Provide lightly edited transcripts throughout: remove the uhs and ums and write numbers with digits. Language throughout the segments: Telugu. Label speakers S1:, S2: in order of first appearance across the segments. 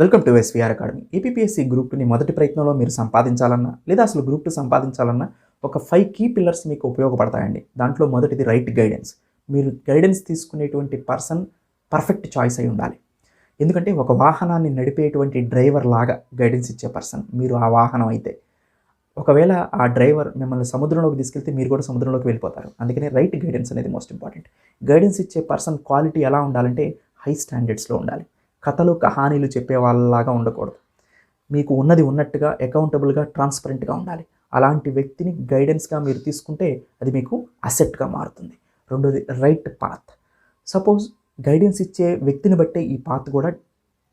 S1: Welcome to SVR academy. APPSC group 2ని మొదటి ప్రయత్నంలో మీరు సంపాదించాలన్నా లేదా అసలు గ్రూప్ 2 సంపాదించాలన్నా ఒక 5 కీ పిల్లర్స్ మీకు ఉపయోగపడతాయండి. దాంట్లో మొదటిది రైట్ గైడెన్స్. మీరు గైడెన్స్ తీసుకునేటువంటి పర్సన్ పర్ఫెక్ట్ చాయిస్ అయి ఉండాలి. ఎందుకంటే ఒక వాహనాన్ని నడిపేటువంటి డ్రైవర్ లాగా గైడెన్స్ ఇచ్చే పర్సన్ మీరు ఆ వాహనం అయితే, ఒకవేళ ఆ డ్రైవర్ మిమ్మల్ని సముద్రంలోకి తీసుకెళ్తే మీరు కూడా సముద్రంలోకి వెళ్ళిపోతారు. అందుకని రైట్ గైడెన్స్ అనేది మోస్ట్ ఇంపార్టెంట్. గైడెన్స్ ఇచ్చే పర్సన్ క్వాలిటీ ఎలా ఉండాలంటే హై స్టాండర్డ్స్లో ఉండాలి. కథలు కహానీలు చెప్పే వాళ్ళలాగా ఉండకూడదు. మీకు ఉన్నది ఉన్నట్టుగా అకౌంటబుల్గా ట్రాన్స్పరెంట్గా ఉండాలి. అలాంటి వ్యక్తిని గైడెన్స్గా మీరు తీసుకుంటే అది మీకు అసెట్గా మారుతుంది. రెండోది రైట్ పాత్. సపోజ్ గైడెన్స్ ఇచ్చే వ్యక్తిని బట్టే ఈ పాత్ కూడా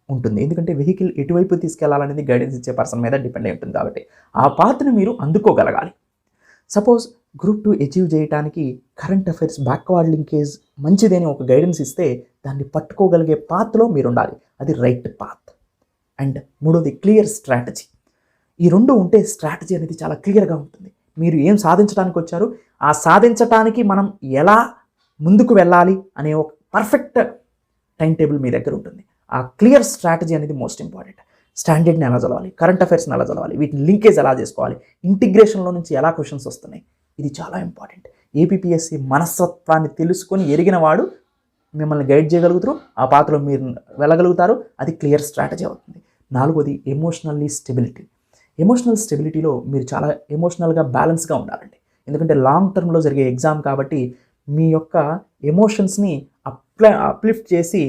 S1: ఉంటుంది. ఎందుకంటే వెహికల్ ఎటువైపు తీసుకెళ్లాలనేది గైడెన్స్ ఇచ్చే పర్సన్ మీద డిపెండ్ అయి ఉంటుంది. కాబట్టి ఆ పాత్ని మీరు అందుకోగలగాలి. సపోజ్ గ్రూప్ 2 అచీవ్ చేయడానికి కరెంట్ అఫైర్స్ బ్యాక్వర్డ్ లింకేజ్ మంచిదని ఒక గైడెన్స్ ఇస్తే దాన్ని పట్టుకోగలిగే పాత్లో మీరు ఉండాలి. అది రైట్ పాత్. అండ్ మూడోది క్లియర్ స్ట్రాటజీ. ఈ రెండు ఉంటే స్ట్రాటజీ అనేది చాలా క్లియర్గా ఉంటుంది. మీరు ఏం సాధించడానికి వచ్చారు, ఆ సాధించడానికి మనం ఎలా ముందుకు వెళ్ళాలి అనే ఒక పర్ఫెక్ట్ టైం టేబుల్ మీ దగ్గర ఉంటుంది. ఆ క్లియర్ స్ట్రాటజీ అనేది మోస్ట్ ఇంపార్టెంట్. స్టాండర్డ్ని ఎలా చదవాలి, కరెంట్ అఫైర్స్ని ఎలా చదవాలి, వీటిని లింకేజ్ ఎలా చేసుకోవాలి, ఇంటిగ్రేషన్లో నుంచి ఎలా క్వశ్చన్స్ వస్తున్నాయి, ఇది చాలా ఇంపార్టెంట్. ఏపీపీఎస్సీ మనస్తత్వాన్ని తెలుసుకొని ఎరిగిన వాడు మిమ్మల్ని గైడ్ చేయగలుగుతారు, ఆ పాత్రలో మీరు వెళ్ళగలుగుతారు. అది క్లియర్ స్ట్రాటజీ అవుతుంది. నాలుగోది ఎమోషనల్లీ స్టెబిలిటీ. ఎమోషనల్ స్టెబిలిటీలో మీరు చాలా ఎమోషనల్గా బ్యాలెన్స్గా ఉండాలండి. ఎందుకంటే లాంగ్ టర్మ్లో జరిగే ఎగ్జామ్ కాబట్టి మీ యొక్క ఎమోషన్స్ని అప్లిఫ్ట్ చేసి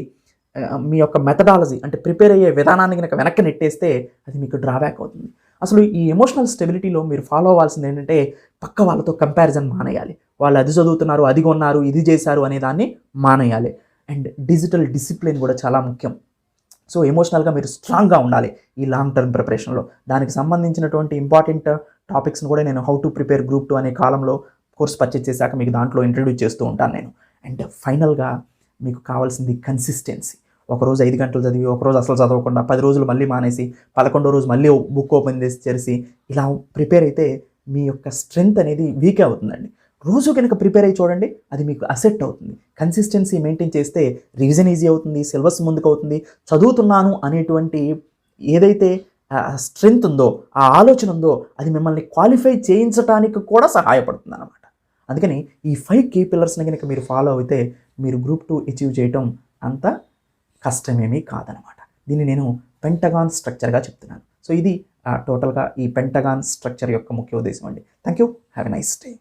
S1: మీ యొక్క మెథడాలజీ అంటే ప్రిపేర్ అయ్యే విధానాన్ని కనుక వెనక్కి నెట్టేస్తే అది మీకు డ్రాబ్యాక్ అవుతుంది. అసలు ఈ ఎమోషనల్ స్టెబిలిటీలో మీరు ఫాలో అవ్వాల్సింది ఏంటంటే పక్క వాళ్ళతో కంపారిజన్ మానేయాలి. వాళ్ళు అది చదువుతున్నారు, అది కొన్నారు, ఇది చేశారు అనే దాన్ని మానేయాలి. అండ్ డిజిటల్ డిసిప్లిన్ కూడా చాలా ముఖ్యం. సో ఎమోషనల్గా మీరు స్ట్రాంగ్గా ఉండాలి ఈ లాంగ్ టర్మ్ ప్రిపరేషన్లో. దానికి సంబంధించినటువంటి ఇంపార్టెంట్ టాపిక్స్ని కూడా నేను హౌ టు ప్రిపేర్ గ్రూప్ 2 అనే కాలంలో కోర్స్ పర్చేజ్ చేశాక మీకు దాంట్లో ఇంట్రడ్యూస్ చేస్తూ ఉంటాను నేను. అండ్ ఫైనల్గా మీకు కావాల్సింది కన్సిస్టెన్సీ. ఒకరోజు 5 గంటలు చదివి ఒకరోజు అసలు చదవకుండా 10 రోజులు మళ్ళీ మానేసి 11వ రోజు మళ్ళీ బుక్ ఓపెన్ చేసి ఇలా ప్రిపేర్ అయితే మీ యొక్క స్ట్రెంగ్త్ అనేది వీక్ అవుతుందండి. రోజు కనుక ప్రిపేర్ అయ్యి చూడండి, అది మీకు అసెట్ అవుతుంది. కన్సిస్టెన్సీ మెయింటైన్ చేస్తే రివిజన్ ఈజీ అవుతుంది, సిలబస్ ముందుకు అవుతుంది. చదువుతున్నాను అనేటువంటి ఏదైతే స్ట్రెంగ్త్ ఉందో, ఆ ఆలోచన ఉందో, అది మిమ్మల్ని క్వాలిఫై చేయించడానికి కూడా సహాయపడుతుంది అన్నమాట. అందుకని ఈ 5 కీ పిల్లర్స్ని కనుక మీరు ఫాలో అయితే మీరు గ్రూప్ 2 అచీవ్ చేయటం అంత కష్టమేమీ కాదనమాట. దీన్ని నేను పెంటగాన్ స్ట్రక్చర్గా చెప్తున్నాను. సో ఇది టోటల్గా ఈ పెంటగాన్ స్ట్రక్చర్ యొక్క ముఖ్య ఉద్దేశం అండి. Thank you. Have a nice day.